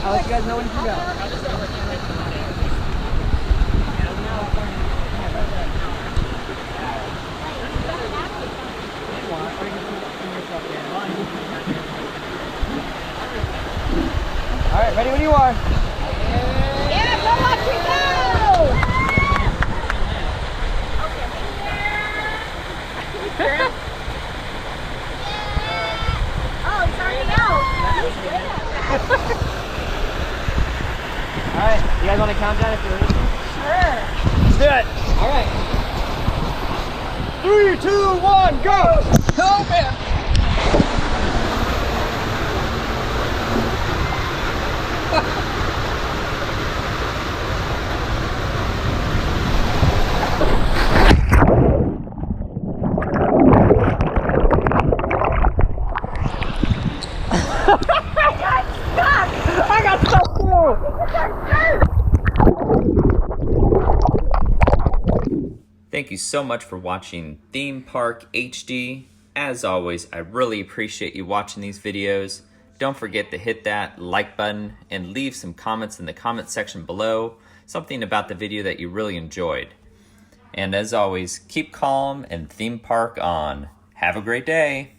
I'll let you guys know when to go. All right, ready when you are. Yeah, go watch me go! Oh, it's already out. All right, you guys want to count down if you're ready? Sure. Let's do it. All right. 3, 2, 1, go! Oh, man. I got stuck too! Thank you so much for watching Theme Park HD. As always, I really appreciate you watching these videos. Don't forget to hit that like button and leave some comments in the comment section below, something about the video that you really enjoyed. And as always, keep calm and theme park on. Have a great day.